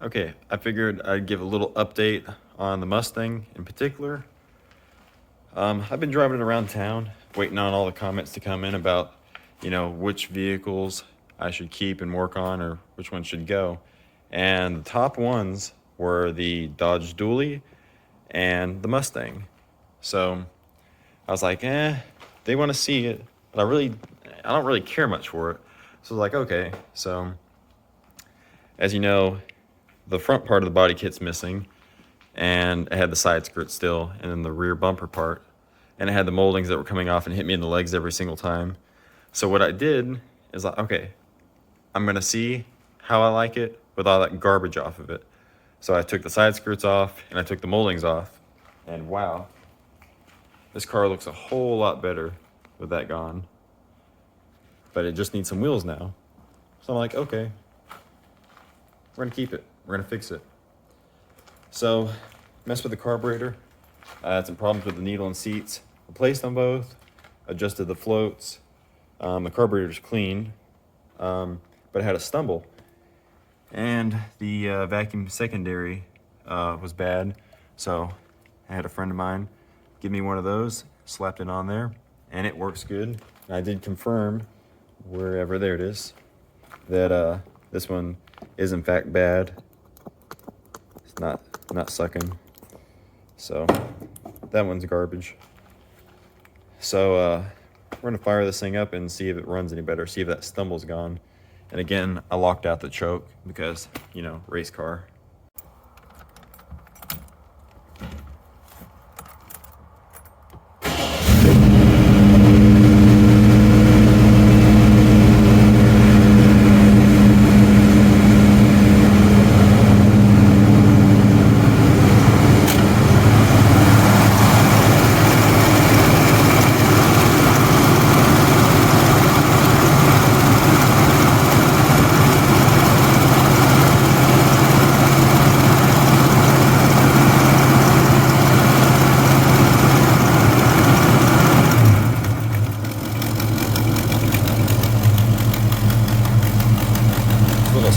Okay, I figured I'd give a little update on the Mustang in particular. I've been driving it around town, waiting on all the comments to come in about, which vehicles I should keep and work on or which ones should go. And the top ones were the Dodge Dually and the Mustang. So I was like, they want to see it, but I don't really care much for it. So I was like, okay. So as you know, the front part of the body kit's missing, and it had the side skirt still, and then the rear bumper part, and it had the moldings that were coming off and hit me in the legs every single time. So what I did is like, okay, I'm gonna see how I like it with all that garbage off of it. So I took the side skirts off and I took the moldings off, and wow, this car looks a whole lot better with that gone. But it just needs some wheels now. So I'm like, okay, we're gonna keep it. We're gonna fix it. So, messed with the carburetor. I had some problems with the needle and seats. Replaced them both. Adjusted the floats. The carburetor's clean, but it had a stumble. And the vacuum secondary was bad. So, I had a friend of mine give me one of those. Slapped it on there, and it works good. I did confirm, there it is, that this one is in fact bad. It's not sucking. So that one's garbage. So we're gonna fire this thing up and see if it runs any better, see if that stumble's gone. And again, I locked out the choke because, race car.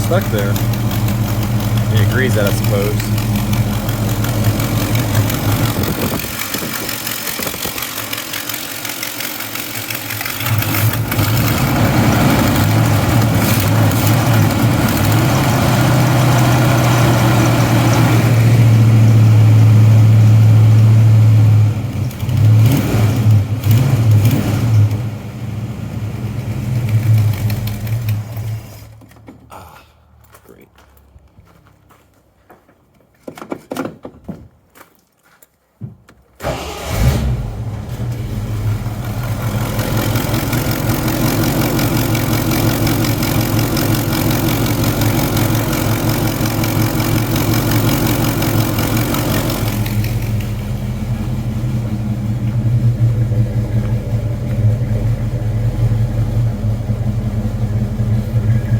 Stuck there. He agrees that, I suppose. Great.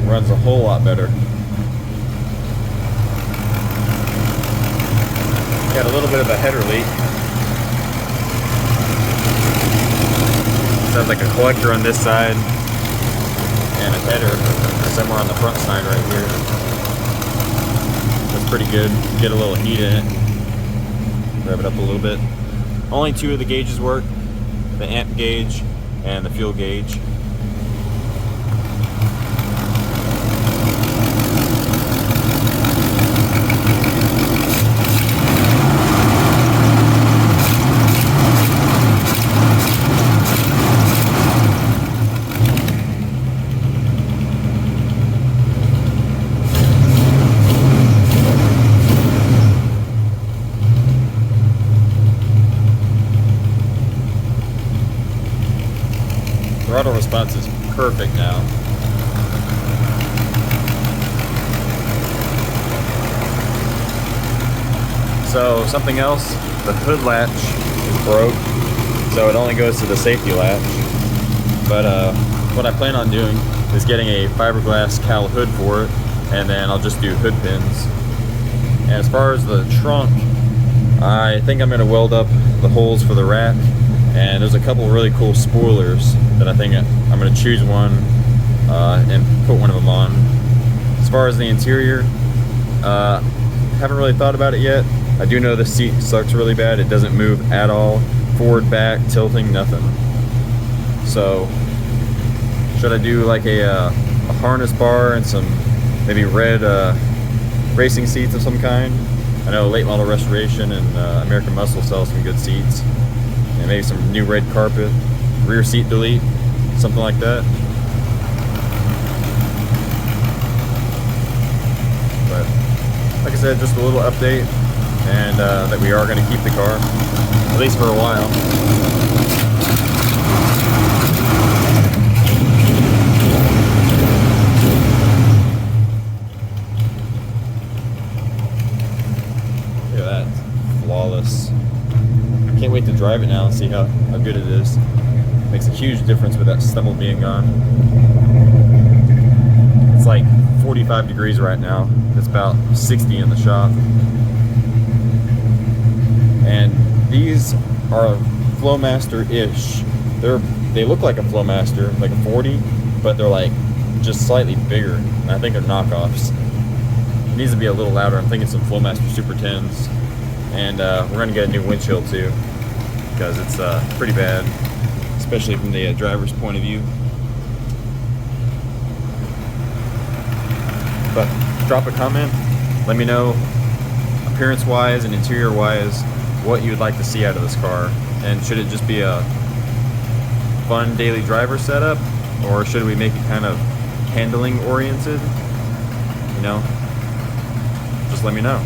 Runs a whole lot better. Got a little bit of a header leak. Sounds like a collector on this side and a header somewhere on the front side right here. That's pretty good. Get a little heat in it. Rev it up a little bit. Only two of the gauges work, the amp gauge and the fuel gauge. Throttle response is perfect now. So something else, the hood latch is broke, so it only goes to the safety latch. But what I plan on doing is getting a fiberglass cowl hood for it, and then I'll just do hood pins. And as far as the trunk, I think I'm gonna weld up the holes for the rack, and there's a couple really cool spoilers that I think I'm gonna choose one and put one of them on. As far as the interior, Haven't really thought about it yet. I do know the seat sucks really bad. It doesn't move at all. Forward, back, tilting, nothing. So, should I do like a harness bar and some maybe red racing seats of some kind? I know Late Model Restoration and American Muscle sell some good seats. And maybe some new red carpet, rear seat delete, something like that. But like I said, just a little update, and that we are going to keep the car, at least for a while. Look at that, flawless. Can't wait to drive it now and see how good it is. Makes a huge difference with that stubble being gone. It's like 45 degrees right now. It's about 60 in the shop. And these are Flowmaster-ish. They look like a Flowmaster, like a 40, but they're like just slightly bigger. And I think they're knockoffs. It needs to be a little louder. I'm thinking some Flowmaster Super 10s. And we're gonna get a new windshield too, because it's pretty bad, especially from the driver's point of view. But drop a comment, let me know appearance-wise and interior-wise what you would like to see out of this car, and should it just be a fun daily driver setup, or should we make it kind of handling oriented? You know, just let me know.